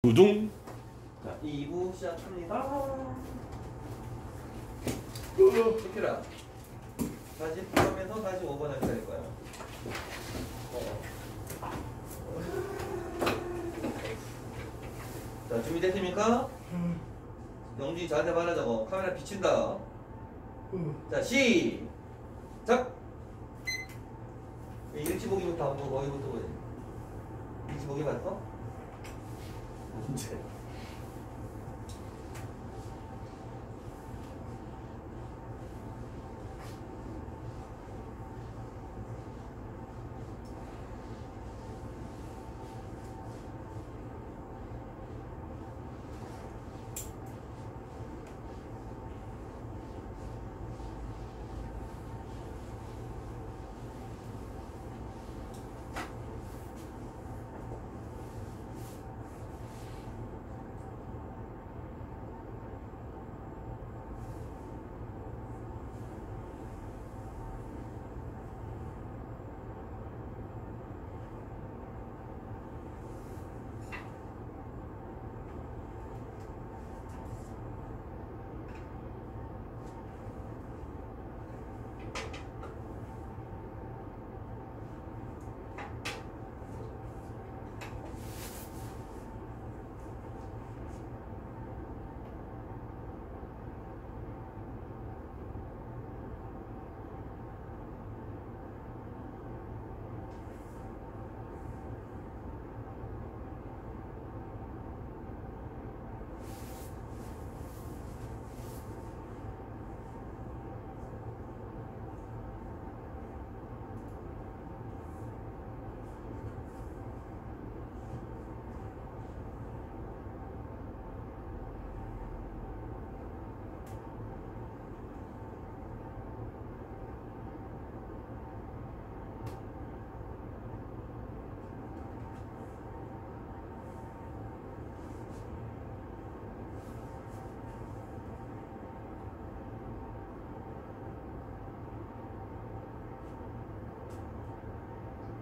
우동. 자, 2부 시작합니다. 시키라. 다시 포함해서 다시 5번 할 거야. 자, 준비됐습니까? 영준이 저한테 말하자고. 카메라 비친다. 자, 시작! 일치보기부터 한번 거기부터 보자. 일치보기 봤어? 언제?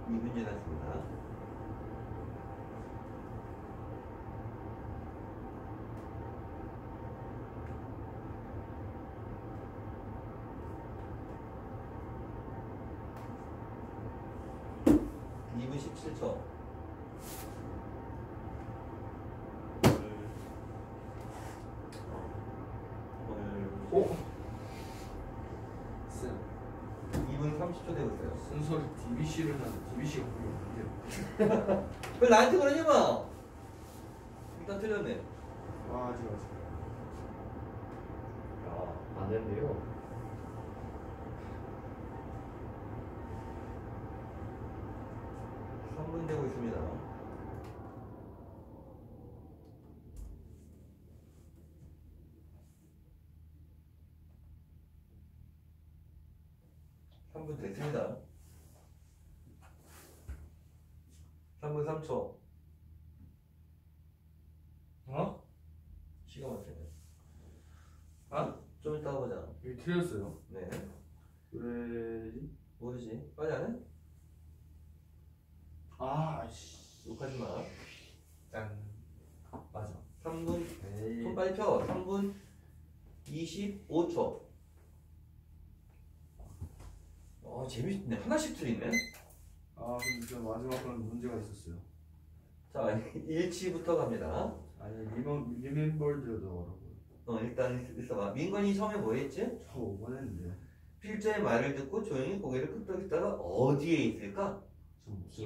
이문제 났습니다. (2분 17초) 오. 2분 30초 되고 있어요. 순서를 DBC를 하는 DBC가 뭐예요? 왜 나한테 그러지 마. 일단 틀렸네. 아, 맞아. 야, 안 된대요. 3분 되고 있습니다. (3분) 됐습니다. 3분 3초. 어? 시간 맞추네. 아? 좀 이따 보자. 여기 틀렸어요. 네. 왜지? 모르지? 빨리 안 해? 아, 씨. 욕하지 마. 짠. 맞아. 3분. 에이. 손 빨리 펴. 3분 25초. 재밌네. 하나씩 틀리네. 아, 근데 저 마지막 거는 문제가 있었어요. 자, 일치부터 갑니다. 아니, 리멤버드더라고요. 일단 있어봐. 민건이 처음에 뭐 했지? 저 5번 했는데. 필자의 말을 듣고 조용히 고개를 끄덕였다가 어디에 있을까?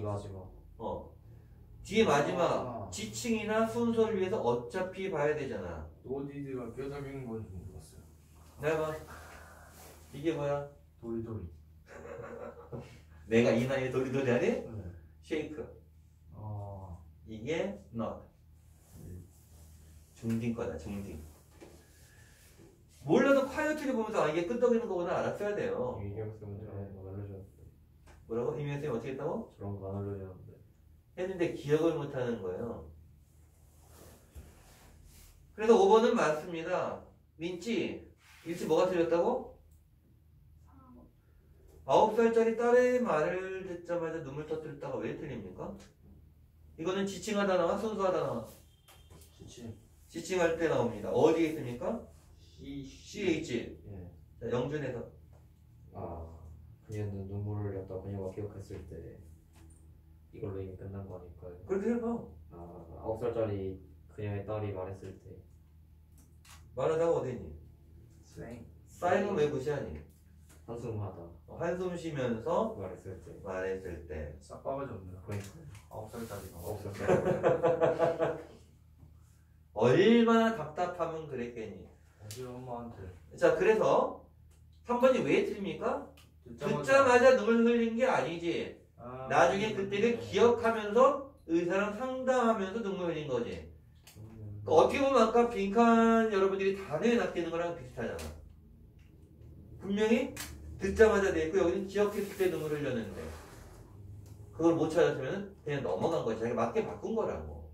마지막. 뒤에 마지막 아. 지칭이나 순서를 위해서 어차피 봐야 되잖아. 노디드가 뼈다귀인 건 좀 몰랐어요. 내가 봐. 이게 뭐야? 도리도리. 내가 이 나이에 도리도리 하니? 네. 쉐이크. 아. 이게 not. 중딩 거다, 중딩. 몰라도 콰이어트를 보면서 이게 끄덕이는 거구나 알았어야 돼요. 이경 쌤은 저런 거 안 알려줬는데. 뭐라고? 이민현 쌤이 어떻게 했다고? 저런 거 안 알려줬는데. 했는데 기억을 못 하는 거예요. 그래서 5번은 맞습니다. 민지, 일치 뭐가 틀렸다고? 9살짜리 딸의 말을 듣자마자 눈물 터뜨렸다가 왜 틀립니까? 이거는 지칭하다 나와 순수하다 나와? 지칭할 때 나옵니다. 어디에 있습니까? CH. 예. 자, 영준에서. 그녀는 눈물을 흘렸다. 그녀가 기억했을 때 이걸로 이미 끝난 거 아닐까요? 그렇게 해봐. 9살짜리 그녀의 딸이 말했을 때 말하다가 어디 있니? 쌩. 사인은 왜 무시하니? 한숨하다 한숨 쉬면서 말했을 때 말했을 때. 싹 빠가지 없네요. 그러니까 9살짜리가. 9살짜리 얼마나 답답하면 그랬겠니? 어제 엄마한테 자, 그래서 3번이 왜 틀립니까? 듣자마자 눈물 흘린 게 아니지. 나중에 그때를 기억하면서 의사랑 상담하면서 눈물 흘린 거지. 그러니까 어떻게 보면 아까 빈칸 여러분들이 단어에 낚이는 거랑 비슷하잖아. 분명히 듣자마자 돼 있고 여기는 기억했을 때 눈물 흘렸는데 그걸 못 찾았으면 그냥 넘어간 거지. 자기가 맞게 바꾼 거라고.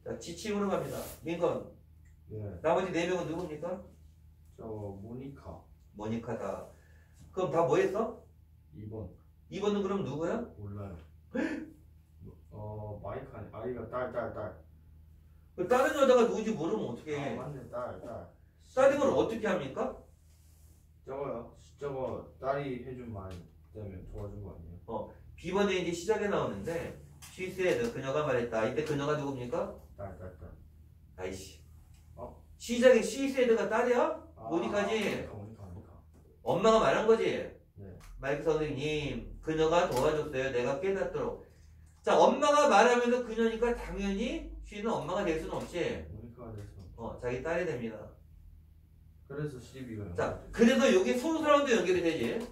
자, 지침으로 갑니다. 링컨. 예. 나머지 4명은 누굽니까? 저 모니카 모니카다. 그럼 다 뭐 했어? 2번 2번은 그럼 누구야? 몰라요. 마이크 아니 아이가 딸. 그 다른 여자가 누군지 모르면 어떻게 해? 맞네 딸. 다른 걸 어떻게 합니까? 저거 딸이 해준 말 때문에 도와준 거 아니에요? B번에 이제 시작에 나오는데 She said 그녀가 말했다. 이때 그녀가 누굽니까? 딸. 아이씨. 어? 시작에 She said가 딸이야? 모니카지? 모니카. 엄마가 말한 거지? 네. 마이크 선생님 그녀가 도와줬어요. 내가 깨닫도록. 자, 엄마가 말하면서 그녀니까 당연히 She는 엄마가 될 수는 없지. 모니카가 돼서. 자기 딸이 됩니다. 그래서 12가. 자, 그래서 여기 순서랑도 연결이 되지.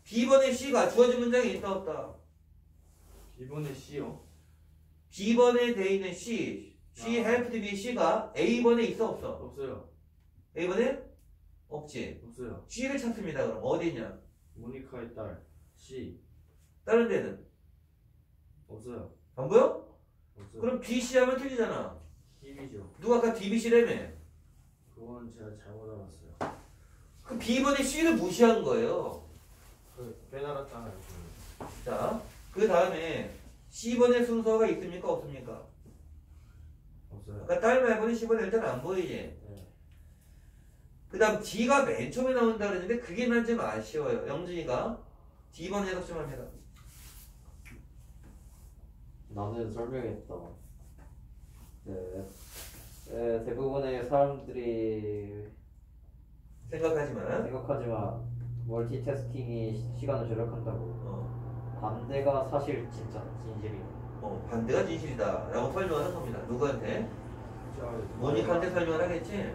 B번에 C가 주어진 문장이 있다 없다? B번에 C요? B번에 돼 있는 C helped me C가 A번에 있어 없어? 없어요. A번에? 없지. 없어요. C를 찾습니다. 그럼 어디 있냐? 모니카의 딸 C 다른 데는? 없어요. 안 보여? 없어요. 그럼 B, C 하면 틀리잖아. B죠. 누가 아까 D, B, C라며? 그건 제가 잘못 알았어요. 그 B번에 C를 무시한 거예요. 깨달았잖아요. 자, 그 다음에 C번의 순서가 있습니까? 없습니까? 없어요. 아까 딸 말고는 C번에 일단 안 보이지? 네. 그 다음 D가 맨 처음에 나온다 그랬는데 그게 난 좀 아쉬워요. 영준이가 D번 해석 좀 합니다. 나는 설명했다. 대부분의 사람들이 생각하지만 멀티태스킹이 시간을 절약한다고. 반대가 사실 진실이다. 반대가 진실이다 라고 설명하는 겁니다. 누구한테? 모니카한테 설명을 하겠지?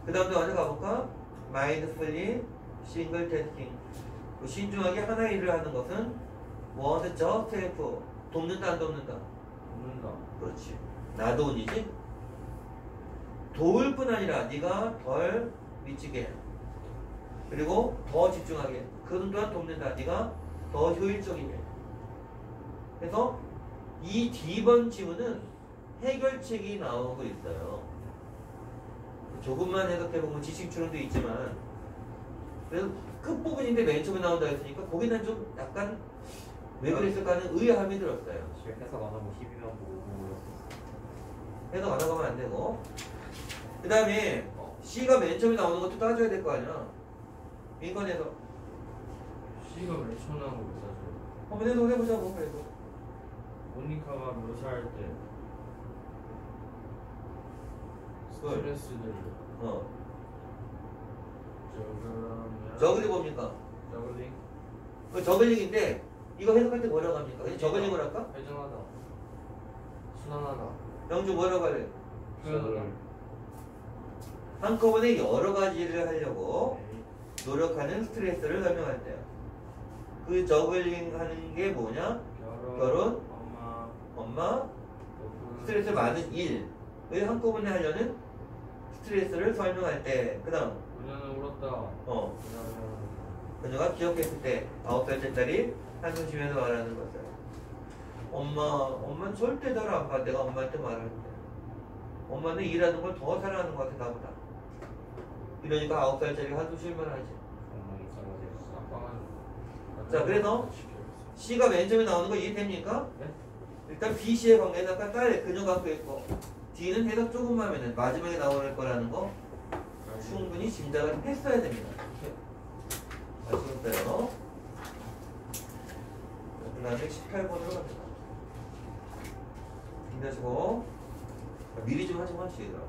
그 다음에 어디 가볼까? 마인드풀리 싱글 태스킹. 신중하게 하나의 일을 하는 것은 want just help. 돕는다 안 돕는다? 없는다. 그렇지. 나도운이지? 도울 뿐 아니라 네가 덜 미치게 해. 그리고 더 집중하게. 그런 또한 돕는다. 네가 더 효율적이게 해. 그래서 이 D번 지문은 해결책이 나오고 있어요. 조금만 해석해보면 지식추론도 있지만 그래서 끝부분인데 맨 처음에 나온다 했으니까 거기는 좀 약간 왜 그랬을까 하는 의아함이 들었어요. 해석 안 하고 12명 보고 몰랐어. 해석 안 하고 하면 안 되고 그 다음에 C가 맨 처음에 나오는 것도 따져야 될 거 아니야. 민건에서 C가 몇 초 나오고 있어요. 한번 해석해보자고. 그래도 모니카가 몇 살 때 스트레스를 저글링 뭡니까? 저글링 그 저글링인데 이거 해석할 때 뭐라고 합니까? 그냥 저글링을 할까? 회전하다 순환하다 영주 뭐라고 할래? 표현하다 한꺼번에 여러 가지를 하려고 노력하는 스트레스를 설명할 때요. 그 저글링 하는 게 뭐냐? 결혼, 엄마, 스트레스 많은 일을 한꺼번에 하려는 스트레스를 설명할 때. 그 다음 그녀는 울었다. 그녀가 기억했을 때 9살째 딸이 한숨 쉬면서 말하는 것을 엄마는 절대 나를 안 봐. 내가 엄마한테 말할 때 엄마는 일하는 걸 더 사랑하는 것 같아 나보다. 이러니까 9살짜리가 한숨 쉴만 하지. 자, 그래서 C가 맨 처음에 나오는 거 이해됩니까? 네? 일단 B, C의 관계에다가 딸 근육 갖고 있고 D는 해석 조금만 하면 마지막에 나올 거라는 거 충분히 짐작을 했어야 됩니다. 아시겠어요? 그 다음에 18번으로 갑니다. 힘내시고 미리 좀 하지마 시작.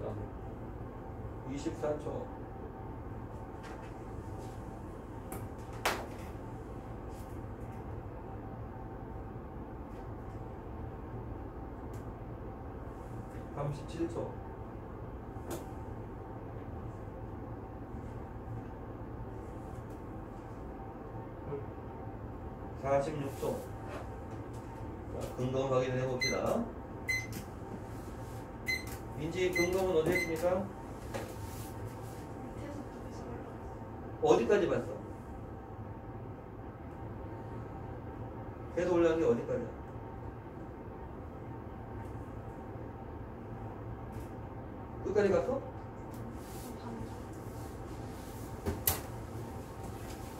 아, 24초. (37초) 46초. 자, 근검 확인해 봅시다. 민지 근검은 어디 했습니까? 어디까지 봤어? 계속 올라간 게 어디까지? 끝까지 갔어?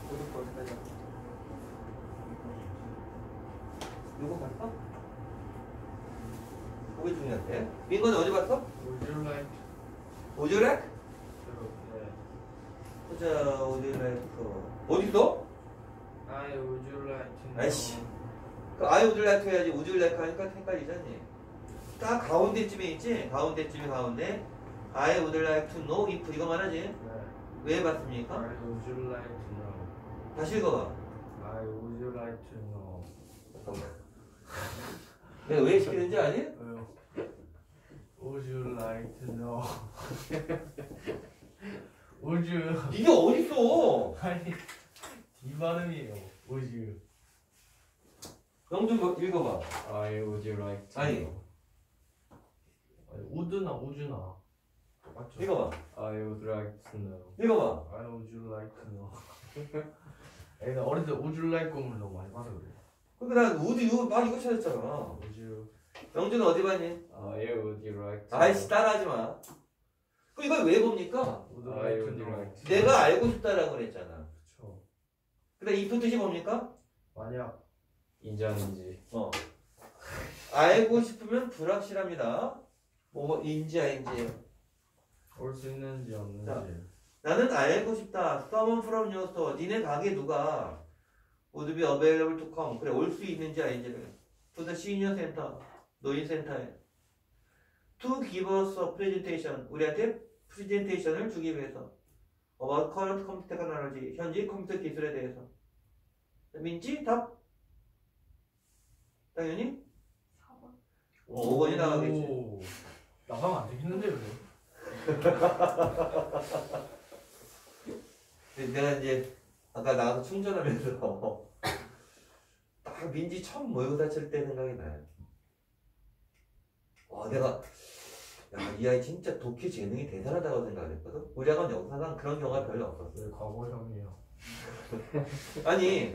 어디까지 갔어? 이거 봤어? 그게 중요한데. 민건은 어디 봤어? Would you like Would you like? to? Yeah. 보자. Would you like? 어디 있어? I would you like to know? 아이씨. 그 I would like to 해야지. Would you like 하니까 헷갈리잖니. 딱 가운데쯤에 있지? 가운데쯤에 가운데. I would like to know if 이거 말하지? Yeah. 왜 봤습니까? I would you like to know? 다시 읽어봐. I would you like to know? 잠깐만. 내가 왜 시키는지 아니? Would you like to know? Would you? 이게 어딨어? 아니 D 발음이에요. Would you? 영준 읽어봐. I would you like to 아니. know? 아니, 우드나 우주나 똑같죠? 읽어봐. I would like to know. 읽어봐. I would you like to know? 애가 어릴 때 Would you like 꿈을 너무 많이 봐서 그래. 그러니까 난 우드 이거 막 이거 찾았잖아. Would you? 영준은 어디 봤니? I would you like to 아이씨 know? 따라하지 마. 그럼 이걸 왜 봅니까? Would I you like to would you know? like to 내가 알고 싶다라고 그랬잖아. 그쵸. 근데 이 뜻이 뭡니까? 만약 인지 아닌지. 알고 싶으면 불확실합니다. 뭐 인지 아닌지. 올 수 있는지 없는지. 자. 나는 알고 싶다. Someone from your store. 니네 가게 누가 would be available to come. 그래 올 수 있는지 아닌지를. To the senior center. 노인센터에. To give us a presentation. 우리한테 프레젠테이션을 주기 위해서. About current computer technology. 현재 컴퓨터 기술에 대해서. 민지 답? 당연히 5번이 나가겠지. 오, 나가면 안 되겠는데 그래. 내가 이제 아까 나가서 충전하면서 딱 민지 처음 모의고사 칠 때 생각이 나요. 와 내가 야, 이 아이 진짜 독해 재능이 대단하다고 생각했거든. 우리 학원 역사상 그런 경우가 별로 없었어. 왜 과거형이에요? 아니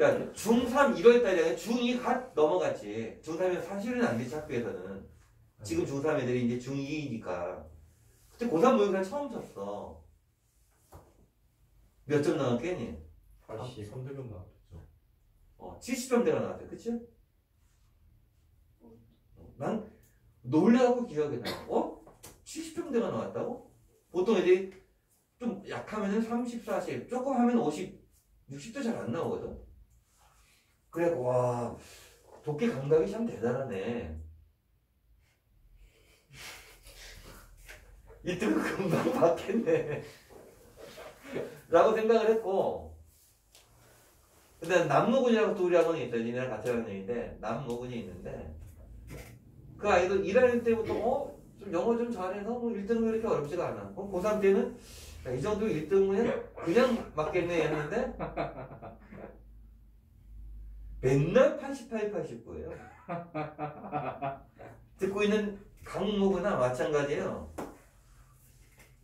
야 중3 1월달에 중2 갓 넘어갔지. 중3이면 사실은 안 되지 학교에서는. 지금 중3 애들이 이제 중2이니까. 그때 고3 모의고사 처음 쳤어. 몇 점 나왔겠니? 80. 3등급 나왔겠죠. 70점대가 나왔대. 그치? 난 놀래갖고 기억이 나. 70점대가 나왔다고? 보통 애들이 좀 약하면은 30, 40, 조금 하면 50, 60도 잘 안 나오거든. 그래, 와, 독해 감각이 참 대단하네. 1등은 금방 받겠네. 라고 생각을 했고, 근데 남모군이라고 또 우리 학원이 있어요. 니네랑 같이 학년인데 남모군이 있는데 그 아이도 1학년 때부터 좀 영어 좀 잘해서 뭐 1등은 이렇게 어렵지가 않아. 고3 때는 이 정도 1등은 그냥 맞겠네 했는데 맨날 88, 89예요. 듣고 있는 강목이나 마찬가지예요.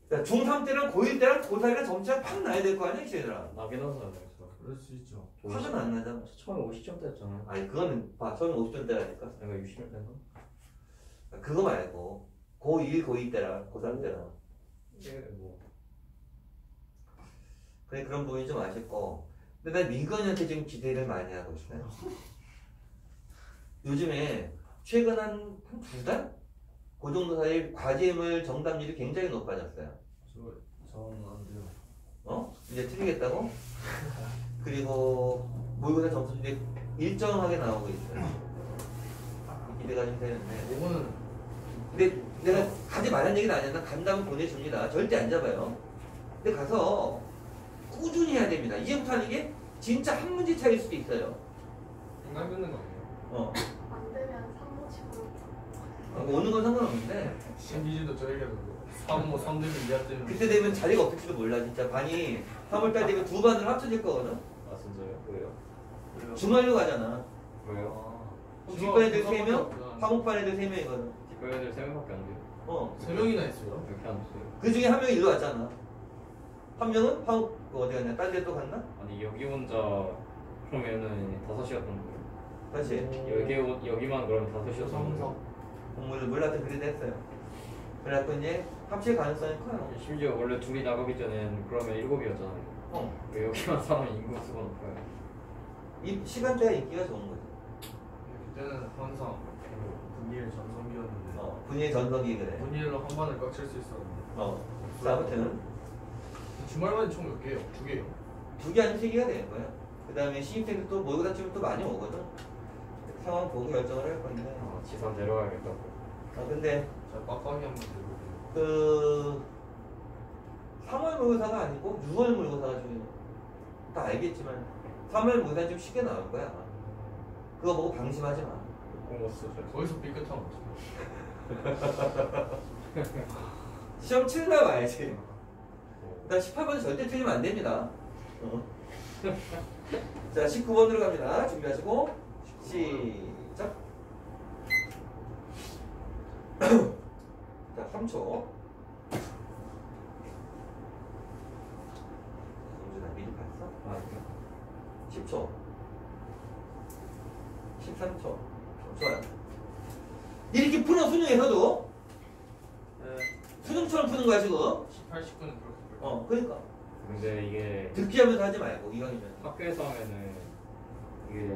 그러니까 중3 때랑 고1 때랑 고3이랑 점수가 팍 나야 될 거 아니야, 얘들아. 나긴 하잖아요. 그럴 수 있죠. 확은 안 나잖아. 처음에 50점대였잖아요. 아니 그거는 봐, 처음에 50점대라니까. 내가 60점대인가? 그거 말고 고1, 고2 때랑 고3 때랑. 이게 뭐 그래 그런 부분이 좀 아쉽고. 근데 난 민건이한테 지금 기대를 많이 하고 있어요. 요즘에 최근 한 두 달? 그 정도 사이에 과제물 정답률이 굉장히 높아졌어요. 저는 안 돼요. 어? 이제 틀리겠다고? 그리고 모의고사 점수도 이제 일정하게 나오고 있어요. 기대가 좀 되는데. 이거는 근데 내가 가지 말라는 얘기는 아니야. 난 간다면 보내줍니다. 절대 안 잡아요. 근데 가서 꾸준히 해야 됩니다. 이제부터 하는 게 진짜 한 문제 차이일 수도 있어요. 생각 있는 거 아니에요? 어. 안 되면 3모 치고 오는 건 상관없는데 신기진도 저에게도 3모 3대면 2학 때면 그때 되면 자리가 없을지도 몰라. 진짜 반이 3월달 되면 두 반으로 합쳐질 거거든. 아 진짜요? 왜요? 주말로 가잖아. 왜요? 그럼 뒷반 애들 3명, 화목반 애들 3명이거든. 뒷반 애들 3명밖에 안 돼요. 어. 3명이나 있어요? 이렇게 안 됐어요. 그 중에 한 명이 일로 왔잖아. 한 명은 화목 어디 갔냐? 딴 데 또 갔나? 아니 여기 혼자 그러면은 5시였던 거예요. 다시 여기만 그러면 5시였던 거예요. 공부를 몰랐던 그리 됐어요. 그래갖고 이제 합칠 가능성이 커요. 심지어 원래 둘이 나가기 전엔 그러면 7이었잖아요. 어. 왜 여기만 사람이 인구수가 높아요? 이 시간대가 인기가 좋은 거지. 그때는 항상 분일 전성기였는데 분위기 전성기 그래. 분일로 한 반을 꽉 찰 수 있었는데 자, 아무튼 주말만 총 몇 개예요? 2개요? 2개 아니면 3개가 되는 거야. 그 다음에 신입생들 또 모의고사 치면 또 많이 오거든. 상황 보고 결정을 할 건데. 지산 내려가야겠다고. 근데 자 빡빡이 한번 들어볼게요. 그 3월 모의고사가 아니고 6월 모의고사가 중요해. 다 알겠지만 3월 모의고사는 좀 쉽게 나올 거야. 아마. 그거 보고 방심하지 마. 공부 쓰죠. 거기서 삐끗하면 어떡해. 시험 치는 날 와야지. 나 18번은 절대 틀리면 안 됩니다. 자, 19번으로 갑니다. 준비하시고 시작. 자, 3초. 영준아 미리 봤어? 아니요. 10초. 13초. 좋아요. 이렇게 풀어 수능에서도 수능처럼 푸는 거야 지금. 18, 19는 그렇게 그러니까 근데 이게 듣기하면서 하지 말고 이왕이면. 학교에서 하면은 이게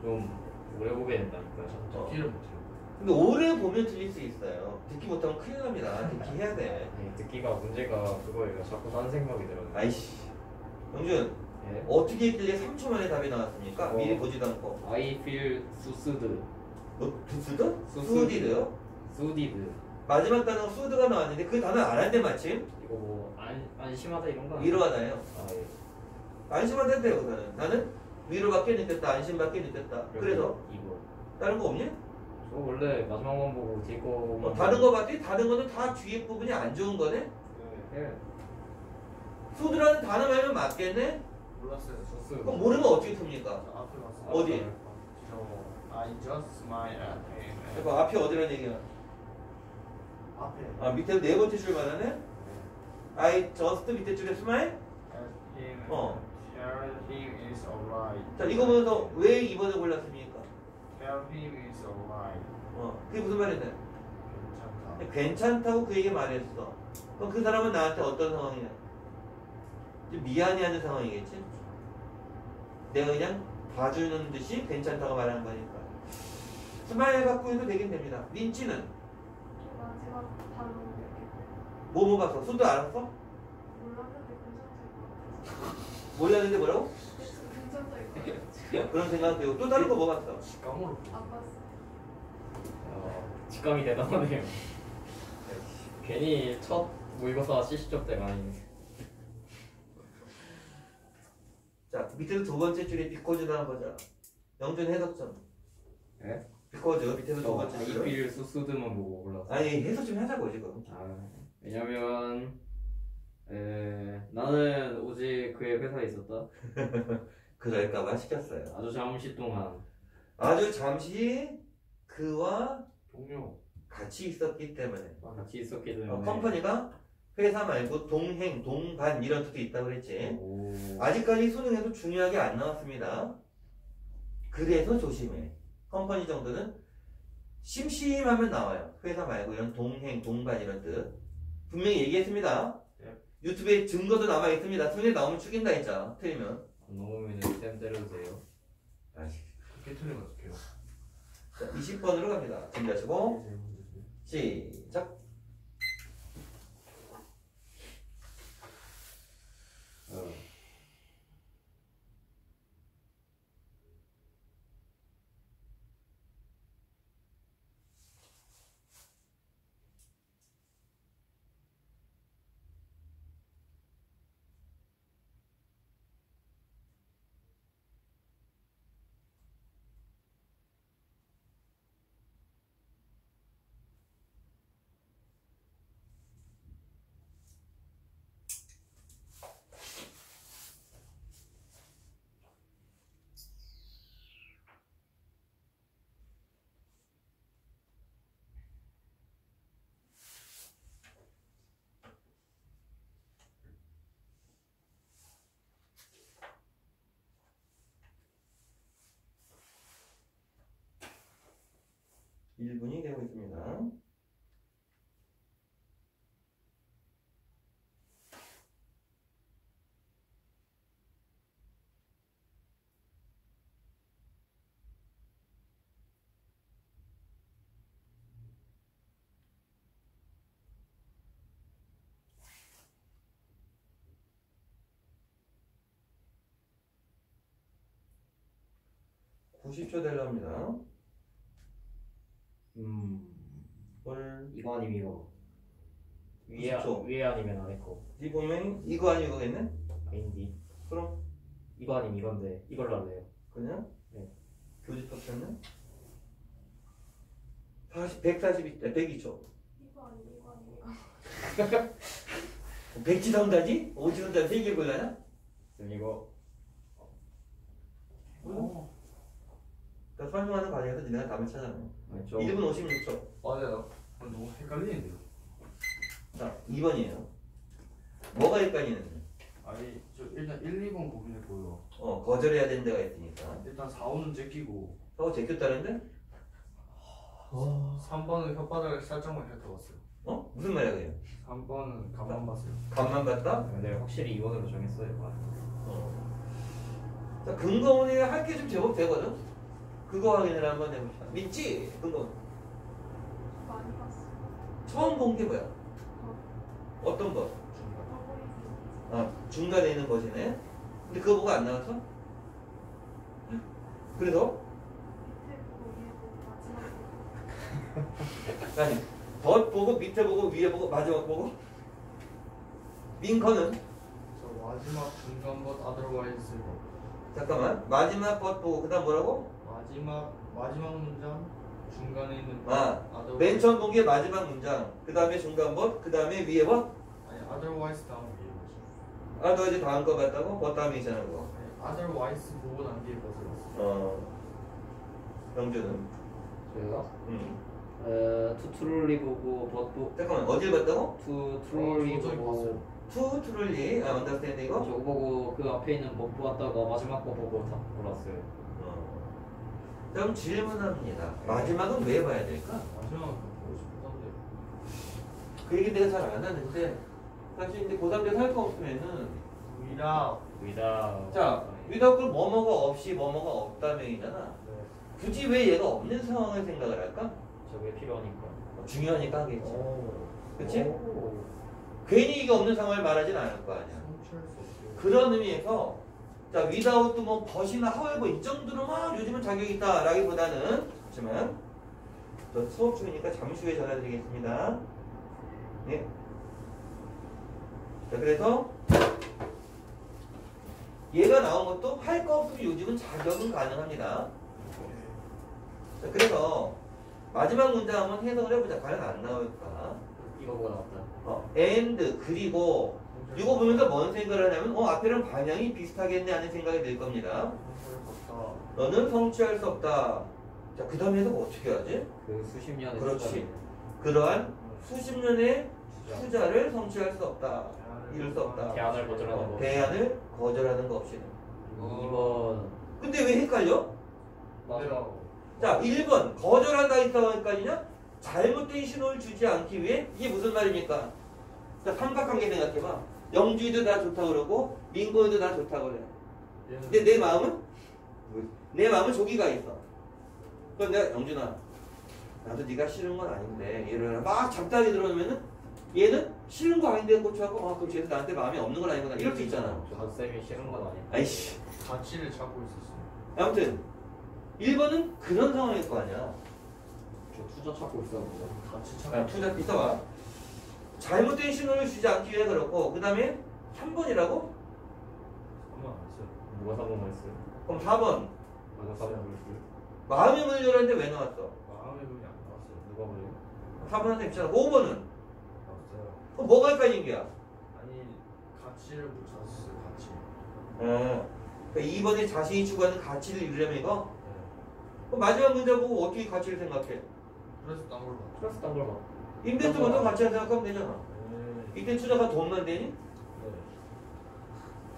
좀 오래 보게 된다니까요. 듣기를 못해요. 근데 오래 보면 틀릴 수 있어요. 듣기 못하면 큰일 납니다. 듣기 해야 돼. 아니, 듣기가 문제가 그거예요. 자꾸 딴 생각이 들어요. 아이씨. 영준, 예? 어떻게 했길래 3초 만에 답이 나왔습니까? 미리 보지도 않고. I feel 수스드. 두스드? 수스드. 수디드요? 수디드. 마지막 단어 수드가 나왔는데 그 단어 알았는데 마침 이거 뭐 안심하다 이런 거 아니에요? 위로하나요? 아 예. 안심한다는데요, 그거는. 나는 위로받게 느꼈다, 안심받게 느꼈다. 그래서 이거. 다른 거 없니? 저 원래 마지막만 보고 뒤 거만. 다른 거 봤더니 다른 거는 다 뒤에 부분이 안 좋은 거네? 예. 수드라는 단어 말면 맞겠네? 몰랐어요. 수스. 그럼 모르면 어떻게 틉니까? 저 앞에 봤어요. 어디? 저 I just smile at him. 앞에 어디라는 얘기야? 앞에 밑에 네 번째 줄 말하네? I just 밑에 줄에 smile? at him. 어. Tell him is alright. 자, 이거 보면서 왜 2번을 골랐습니까? Tell him is alright. 그게 무슨 말인데? 괜찮다. 괜찮다고 그 얘기 말했어. 그럼 그 사람은 나한테 어떤 상황이야? 좀 미안해하는 상황이겠지? 내가 그냥 봐주는 듯이 괜찮다고 말하는 거니까. 스마일 갖고 해도 되긴 됩니다. 민지는 마지막 단어 뭐 봤어? 수도 알았어? 몰랐는데 괜찮을 것 같아서 몰랐는데 뭐라고? 괜찮을 것 같아요. 그런 생각 들고 또 다른 거 뭐 봤어? 직감으로. 안 봤어요. 직감이 대단하네요. 괜히 첫 모의고사 70점 때가 아니네. 자, 밑에서 두 번째 줄에 비코즈도 한번 보자. 영준 해석 좀. 예? 비코즈 밑에서 두 번째 I 줄. feel 수스드만 보고 올랐어. 아니 해석 좀 하자고 지금. 왜냐면 나는 오직 그의 회사에 있었다. 그럴까봐 시켰어요. 아주 잠시 동안. 아주 잠시 그와 동료. 같이 있었기 때문에. 같이 있었기 때문에. 컴퍼니가 회사 말고 동행, 동반 이런 뜻도 있다고 그랬지. 오. 아직까지 수능에서 중요하게 안 나왔습니다. 그래서 조심해. 컴퍼니 정도는 심심하면 나와요. 회사 말고 이런 동행, 동반 이런 뜻. 분명히 얘기했습니다. 유튜브에 증거도 남아 있습니다. 수능에 나오면 죽인다 했죠. 틀리면. 안 넘으면 쌤 때려주세요. 그렇게 틀리면 어떡해요? 자, 20번으로 갑니다. 준비하시고 시작. 어. 일 분이 되고 있습니다. (90초) 되려합니다. 헐. 이거 아니면 이거. 90초. 위에 아니면 아래 거. 이 보면 이거 아니고 이거겠네? 아닌디. 그럼 이거 아니면 이건데 이걸로 할래요. 그냥? 네. 교집합 쳤네? 142, 102초. 이거 아니 이거 아니 이거. 100지 나온다지? 5지 나온다 3개 골라냐? 쌤 이거. 그러니까 설명하는 과정에서 니네가 답을 찾아내. 아니, 저 1분 56초. 맞아요. 너무 헷갈리는데요. 자, 2번이에요. 뭐가 헷갈리는지. 아니 저 일단 1, 2번 고민했고요. 거절해야 되는 데가 있으니까. 일단 4, 5는 제끼고 제꼈다는데? 3번은 혓바닥에 살짝만 핥아봤어요. 무슨 말이야 그게? 3번은 가만 봤어요. 간만 봤다? 근데 확실히 2번으로 정했어요. 자, 근거 원인을 할 게 좀 제법 되거든? 그거 확인을 한번 해봅시다. 믿지? 근거. 많이 봤어. 처음 본 게 뭐야? 어떤 거? 중간에 있는 것이네. 근데 그거 보고 안 나왔어? 그래서? 밑에 보고 위에 보고 마지막 보고. 아니, 덧 보고 밑에 보고 위에 보고 마지막 보고? 링컨은? 저 마지막 중간 것 otherwise 잠깐만. 마지막 덧 보고 그 다음 뭐라고? 마지막 문장 중간에 있는 아, 맨 처음 본 게 마지막 문장. 그 다음에 중간 벗, 그 다음에 위에 벗? 아니 otherwise 다음 위에 보죠. 너 이제 다음 거 봤다고? 벗 다음에 있잖아 그거. 아니, otherwise 보고 난 뒤에 벗어 봤어요. 영주는? 저희가 응. 투트롤리 보고 버프 잠깐만, 어딜 봤다고? 투트롤리 저기 보고 봤어요. 투, 트룰리, 언더스탠드 이거? 저거 보고 그 앞에 있는 버프 왔다가 마지막 거 보고 다 골랐어요. 그럼 질문합니다. 마지막은 왜 봐야 될까? 마지막은 보고 싶던데. 그 얘기 내가 잘 안 하는데 사실 이제 고3 때 살 거 없으면은 위라 자, 위다우트 뭐뭐가 없이 뭐뭐가 없다면이잖아. 네. 굳이 왜 얘가 없는 상황을 생각을 할까? 저게 필요하니까. 중요하니까 하겠지. 오. 그치? 오. 괜히 이게 없는 상황을 말하진 않을 거 아니야. 성취할 수 없게. 그런 의미에서 자, without 뭐 벗이나 however 이 정도로 막 요즘은 자격이 있다 라기보다는 잠시만 저 수업 중이니까 잠시 후에 전화 드리겠습니다. 네. 자, 그래서 얘가 나온 것도 할 거 없으면 요즘은 자격은 가능합니다. 자, 그래서 마지막 문장 한번 해석을 해보자. 과연 안 나올까? 이거 보고 나왔다. and 그리고 이거 보면서 뭔 생각을 하냐면 앞에랑 방향이 비슷하겠네 하는 생각이 들 겁니다. 너는 성취할 수 없다. 자, 그 다음에 해석 어떻게 하지? 그 수십 년의 그렇지. 수작이. 그러한 수십 년의 투자를 성취할 수 없다. 이룰 수 없다. 대안을 거절하는 거. 대안을 거절하는 거 없이는. 2번. 근데 왜 헷갈려? 맞아. 자, 1번 거절한다 있다가 헷갈리냐? 잘못된 신호를 주지 않기 위해 이게 무슨 말입니까? 자, 삼각관계 생각해봐. 영주이도 다 좋다 그러고 민고이도 다 좋다 그래. 근데 내 마음은? 내 마음은 조기가 있어. 그럼 내가 영준아 나도 네가 싫은 건 아닌데 얘를 막 잡다하게 들어오면은 얘는 싫은 거 아닌데 고쳐갖고 그럼 쟤는 나한테 마음이 없는 건 아니구나 이럴 수 있잖아. 저도 쌤이 싫은 건 아니야. 아이씨. 가치를 찾고 있었어. 아무튼 1번은 그런 상황일 거 아니야. 저 투자 찾고 있어. 가치 야, 찾고. 투자 있어봐. 잘못된 신호를 주지 않기 위해 그렇고 그 다음에 3번이라고? 한번 안 했어요. 누가 4번만 했어요? 그럼 4번 누가 4번만 했어요? 마음의 문을 열었는데 왜 나왔어? 마음의 문이 안 나왔어요. 누가 그래요? 4번한테 있잖아. 5번은 나왔어요. 그럼 뭐가 헷갈린 거야? 아니 가치를 못 찾았어요. 가치. 그러니까 2번에 자신이 추구하는 가치를 이루려면 이거? 네. 그럼 마지막 문제 보고 어떻게 가치를 생각해? 그래서 딴 걸 봤죠. 플러스 딴걸 봐. 인벤트 먼저 가치를 생각하면 되잖아. 네. 이때 투자가 돈만 되니? 네.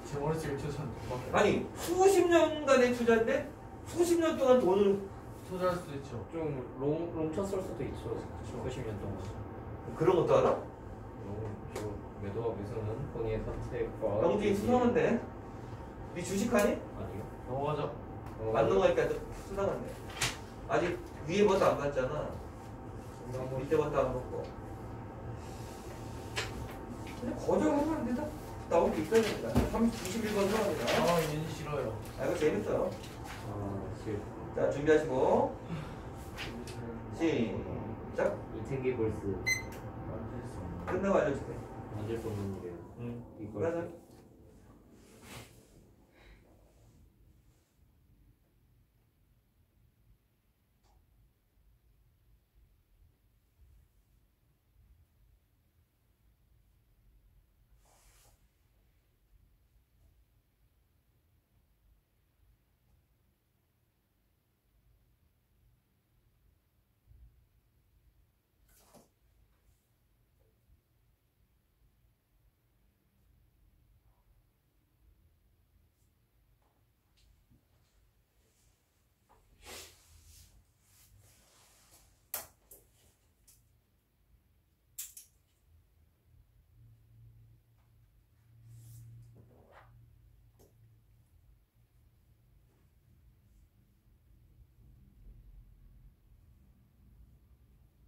제 머릿속에 투자는 돈밖에. 아니 수십 년간의 투자인데 수십 년 동안 돈을 투자할 수도 있죠. 좀롱 쳤을 수도 있죠. 수십 년 동안. 그런 것도 알아? 롱 매도와 매수는 본인의 선택과. 영주이 수상한데? 네 주식하니? 아니요. 넘어가자. 맞는 거니까 수상한데 아직 위에부터 안 갔잖아. 밑에부터 안 먹고. 근데 거절하면 안 된다. 나올 게 있어야 된다. 21번 수학이다. 아 얘는 싫어요. 아 이거 재밌어요. 실. 자 준비하시고 시작. 이태기 벌스. 만질 수 없는. 끝나고 알려줄게. 만질 수 없는 게. 이걸. 맞아.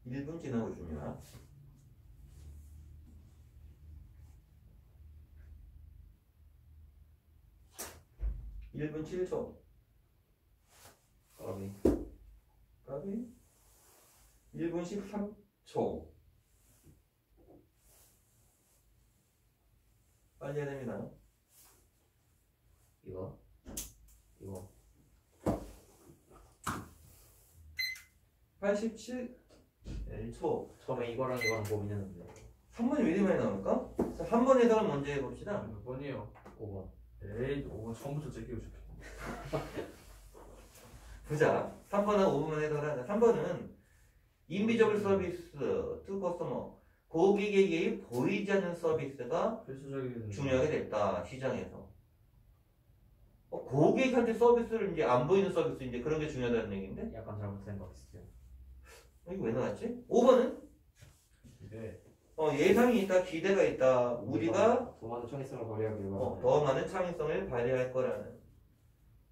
일 분 지나고 있습니다. 일 분 7초. 까비. 까비 1분 13초. 빨리 해야 됩니다. 이거. 87초. 처음에 이거랑 고민했는데. 3번이 왜 이리 많이 나올까? 자, 3번 해석을 먼저 해봅시다. 몇 번이에요? 5번. 에이 5번 처음부터 제끼고 싶어. 보자. 3번하고 5번만 해석을 하자. 3번은 인비저블 서비스 투 커스터머 고객에게 보이지 않는 서비스가 필수적인. 중요하게 됐다. 시장에서. 고객한테 서비스를 이제 안 보이는 서비스 이제 그런 게 중요하다는 얘기인데 약간 잘못 생각했어요. 이거 왜 나왔지? 5번은 네. 예상이 있다, 기대가 있다. 우리가 더 많은 창의성을 발휘하기 위해. 더 많은 창의성을 발휘할 거라는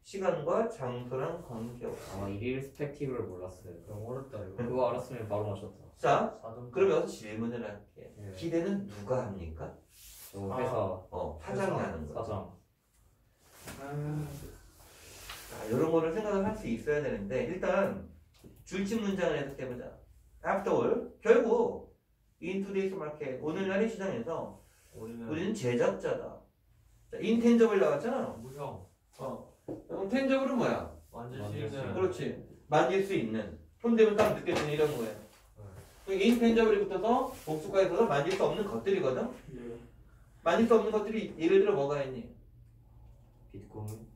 시간과 장소랑 관계없이. 일일 스펙티브를 몰랐어요. 너무 어렵다 이거. 그거 알았으면 바로 맞췄다. 자, 4점. 그럼 여기서 질문을 할게. 네. 기대는 누가 합니까? 저 회사 사장이 하는 거. 사장. 이런 거를 생각을 할 수 있어야 되는데 일단 줄집 문장을 해석해보자. After all, 결국 in today's market, 오늘날의 시장에서 우리는 제작자다. 자, intangible 나왔잖아. 무형. 그럼 tangible은 뭐야? 만질 수 만질 수 있는. 있는. 그렇지. 만질 수 있는. 손 대면 딱 느껴지는 이런 거야. intangible이 붙어서 복수과에서도 만질 수 없는 것들이거든. 예. 만질 수 없는 것들이 예를 들어 뭐가 있니? 비트코인.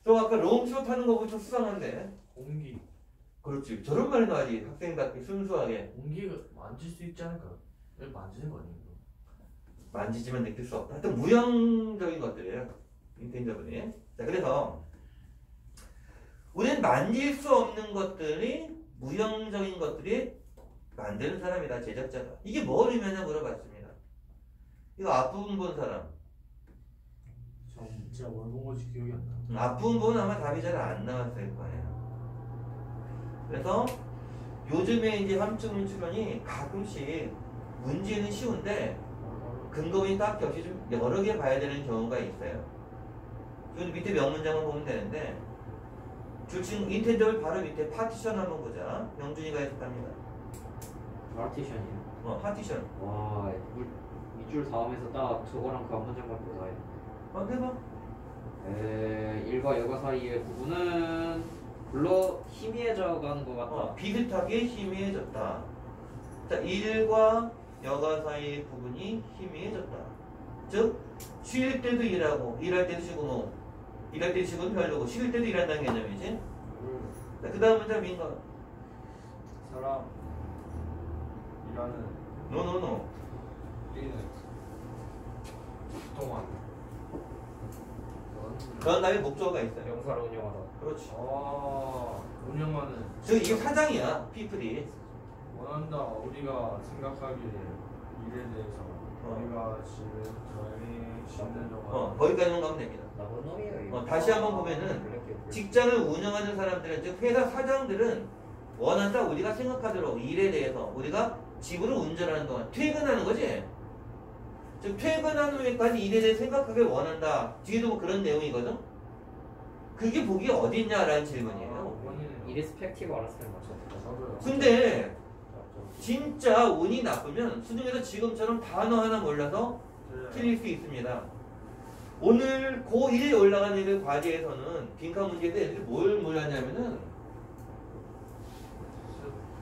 저 아까 롱숏 하는 거부터 수상한데. 공기. 그렇지. 저런 말이 나와야지. 학생답게 순수하게. 공기가 만질 수 있지 않을까? 왜 만지는 거 아니에요? 만지지만 느낄 수 없다. 하여튼 무형적인 것들이에요. 인텐저블이. 자, 그래서 우리는 만질 수 없는 것들이 무형적인 것들이 만드는 사람이다. 제작자다. 이게 뭘 의미하냐 물어봤습니다. 이거 앞부분 본 사람. 진짜 뭘 본 건지 기억이 안 나. 앞부분 보면 아마 답이 잘 안 나왔을 거예요. 그래서 요즘에 이제 함축 유출론이 가끔씩 문제는 쉬운데 근거문이 딱히 없이 좀 여러 개 봐야 되는 경우가 있어요. 여기 밑에 명문장만 보면 되는데 줄친 인텐저블 바로 밑에 파티션 한번 보자. 영준이가 해석합니다. 파티션이요. 파티션. 와, 밑줄 다음에서 딱 저거랑 그 앞문장만 보다해. 해봐. 일과 여가 사이의 구분은 물론 희미해져 가는 것 같다. 비슷하게 희미해졌다. 자, 일과 여가 사이의 부분이 희미해졌다. 즉, 쉴 때도 일하고, 일할 때도 쉬고, 뭐, 일할 때도 쉬고는 별로고, 쉴 때도 일한다는 개념이지. 자, 그 다음 문제 민가. 사람 일하는 노노노. 뛰는 동안 그런 다음에 목적어가 있어요. 명사를 운영하다. 그렇지. 운영하는 즉, 이게 사장이야, 피플이. 원한다. 우리가 생각하기에 일에 대해서 우리가 짓는 동안 거기까지만 가면 됩니다. 나쁜 놈이에요. 이거. 다시 한번 보면은 직장을 운영하는 사람들은, 즉 회사 사장들은 원한다. 우리가 생각하도록 일에 대해서 우리가 집으로 운전하는 동안 퇴근하는 거지. 즉 퇴근한 후에까지 일에 대해 생각하길 원한다. 뒤에도 뭐 그런 내용이거든. 그게 복이 어디 있냐라는 질문이에요. 이리스펙티브 알았으면 맞췄다. 저도요. 근데 진짜 운이 나쁘면 수능에서 지금처럼 단어 하나 몰라서 틀릴 수 있습니다. 오늘 고1에 올라간 애들 과제에서는 빈칸 문제에서 애들이 뭘 몰랐냐면은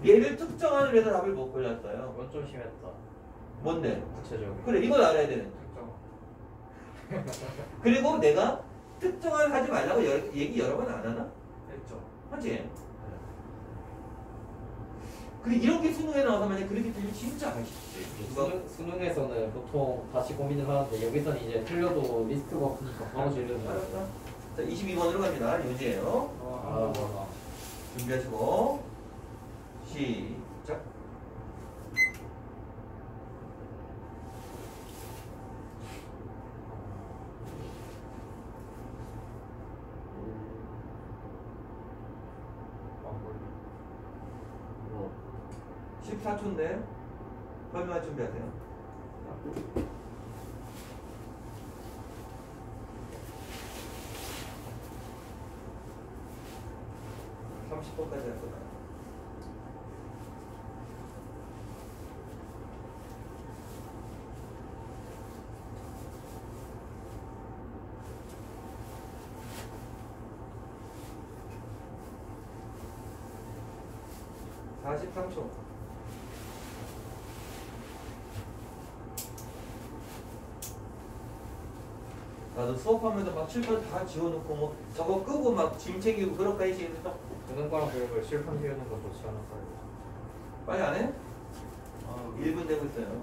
얘를 특정하는 애들 답을 못 골랐어요. 이건 좀 심했다. 뭔데? 구체적으로. 그래, 이걸 알아야 되는. 그리고 내가 특정을 하지 말라고 얘기 여러 번 안 하나? 했죠. 하지? 근데 이런 게 수능에 나와서 만약 그렇게 틀리면 진짜 아쉽지. 수능에서는 보통 다시 고민을 하는데 여기서는 이제 틀려도 리스트가 없으니까 바로 질르는 거야. 알았다. 자, 22번으로 갑니다. 요지예요. 준비하시고 시작. 뭐 14초인데 설명할 준비하세요. 음, 30분까지 할 거다. (43초) 나도 수업하면서 막 칠판 다 지워놓고 뭐 저거 끄고 막 짐 챙기고 그럴까지 해서 보는 거랑 교육을 실판 띄우는 거 좋지 않을까요? 빨리 안 해? 1분 되고 있어요.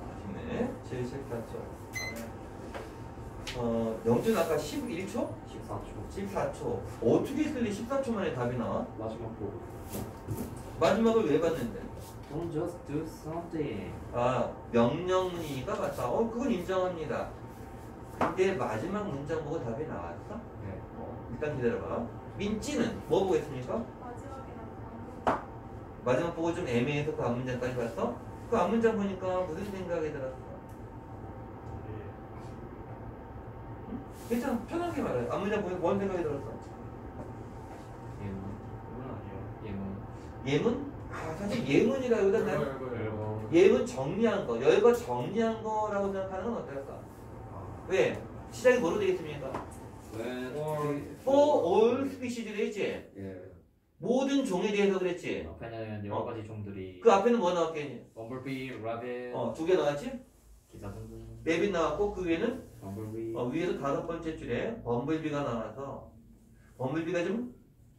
아쉽네. 제일 싫다죠. 영준 아까 11초? 14초. 14초. 어떻게 했길래 14초 만에 답이 나와? 마지막 보고. 마지막을 왜 봤는데? Don't just do something. 명령문이가 맞다. 그건 인정합니다. 근데 마지막 문장 보고 답이 나왔어? 네. 일단 기다려봐. 민지는 뭐 보겠습니까? 마지막이랑 마지막 보고 좀 애매해서 그 앞문장까지 봤어? 그 앞문장 보니까 무슨 생각이 들었어? 괜찮아. 편하게 말해. 앞문장 보니까 뭔 생각이 들었어? 예문. 그건 아니에요. 예문. 예문? 사실 예문이라기보다 난 이거. 예문 정리한 거, 열거 정리한 거라고 생각하는 건 어떨까? 왜? 시작이 뭐로 되어 있습니까? When Or For all species로 있지? 예. 모든 종에 대해서 그랬지. 앞에는 여러 가지 종들이 그 앞에는 뭐 나왔겠니? 범블비, 라벨, 2개 나왔지? 기사 등등. 레빗 나왔고 그 위에는 범블비. 위에서 5번째 줄에 범블비가 나와서 범블비가 좀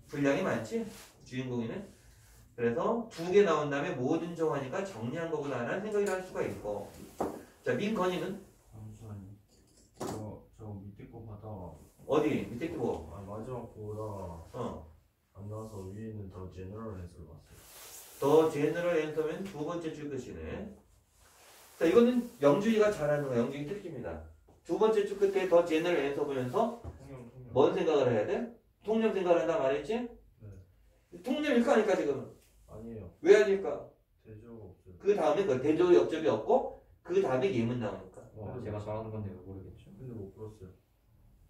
분량이 많지? 주인공이는. 그래서 2개 나온 다음에 모든 종 하니까 정리한 거구나라는 생각이 할 수가 있고. 자, 민건이는 잠시만요. 저 밑에 거 보다가 어디? 밑에 거 뭐? 마지막 보다가 어. 안 나와서 위에 있는 더 제너럴 앤서를 봤어요. 더 제너럴 앤서면 2번째 줄 끝이네. 자, 이거는 영준이가 잘하는 거야. 영준이 특기입니다. 2번째 줄 끝에 더 제너럴 앤서 보면서 통영. 뭔 생각을 해야 돼? 통념 생각을 한다 말했지? 네. 통념일까 아닐까 지금? 아니에요. 왜 아닐까? 대조가 없어요. 그 다음에 그 대조 역접이 없고 그 다음에 예문 나오니까. 제가 잘하는 건데 왜 모르겠죠. 근데 못 풀었어요.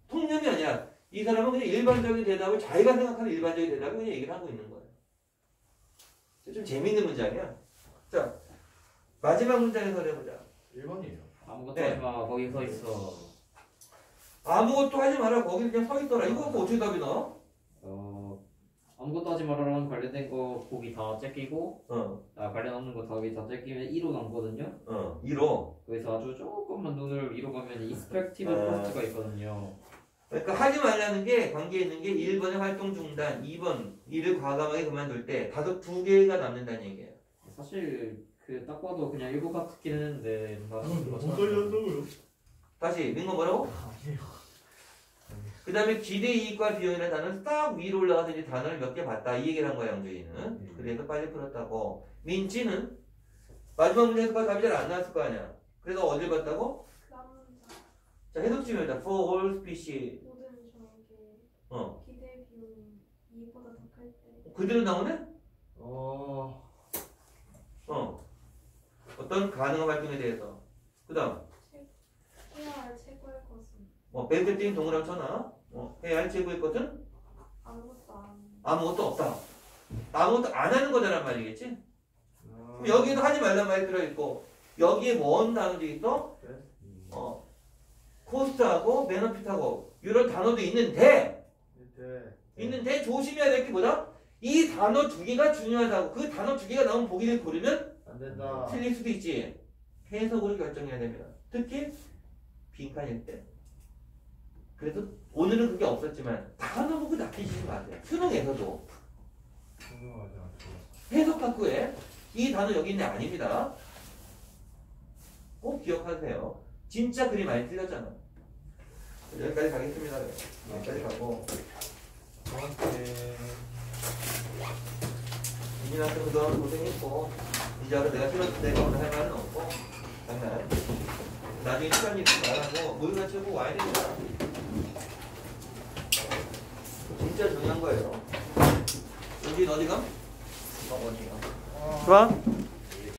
통념이 아니야. 이 사람은 그냥 일반적인 대답을 자기가 생각하는 일반적인 대답을 그냥 얘기를 하고 있는 거예요. 좀 재밌는 문장이야. 자, 마지막 문장에서 해보자. 1번이에요. 아무것도 네. 하지 마. 거기 서 있어. 아무것도 하지 마라. 거기 그냥 서 있더라. 이거 갖고 어떻게 답이 나와? 아무것도 하지 말아라는 관련된 거 보기 다 째끼고 관련 없는 거 답이 다 째끼면 2로 남거든요. 2로. 그래서 아주 조금만 눈을 위로 가면 인스펙티브 포스트가 있거든요. 그러니까 하지 말라는 게 관계 있는 게 1번의 활동 중단, 2번 일을 과감하게 그만둘 때 다섯 2개가 남는다는 얘기예요. 사실 그 딱 봐도 그냥 일곱 같긴 했는데 떨렸다고요? 다시 민건 뭐라고? 아니에요. 그 다음에 기대 이익과 비용이라는 단어는 딱 위로 올라가서 이제 단어를 몇 개 봤다 이 얘기를 한 거야 영주이는. 그래서 빨리 풀었다고. 민지는 마지막 문제에서 답이 잘 안 나왔을 거 아니야. 그래서 어딜 봤다고? 그다음 문장. 자 해석 좀 해보자. For all species. 모든 종에게 어. 기대 비용이 이익보다 더 클 때 그대로 나오네? 어떤 가능한 활동에 대해서. 그 다음 해야 할 최고의 것은 베스트 띵 동그라미 쳐놔. 해야 할 최고의 것은 아무것도 안 아무것도 없다. 아무것도 안 하는 거다란 말이겠지? 그럼 여기에도 하지 말란 말이 들어있고 여기에 뭔 단어도 있어? 코스트하고 베너핏하고 이런 단어도 있는데 조심해야 될 게 뭐다? 이 단어 2개가 중요하다고. 그 단어 2개가 나온 보기를 고르면 안 된다. 틀릴 수도 있지. 해석으로 결정해야 됩니다. 특히 빈칸일 때. 그래서 오늘은 그게 없었지만 단어 보고 낚이시지 마세요. 수능에서도 분명하지 않죠. 해석 갖고 해. 이 단어 여기 있네 아닙니다. 꼭 기억하세요. 진짜 그림 많이 틀렸잖아. 여기까지 가겠습니다. 여기까지 가고 저한테 이민한테 그동안 고생했고 이제 알아 내가 틀렸을 때 오늘 할 말은 없고 장난. 나중에 시간 있으면 말하고 모유 같이 하고 와야 됩니다. 진짜 중요한 거예요. 여기 어디가? 어디가? 좋아?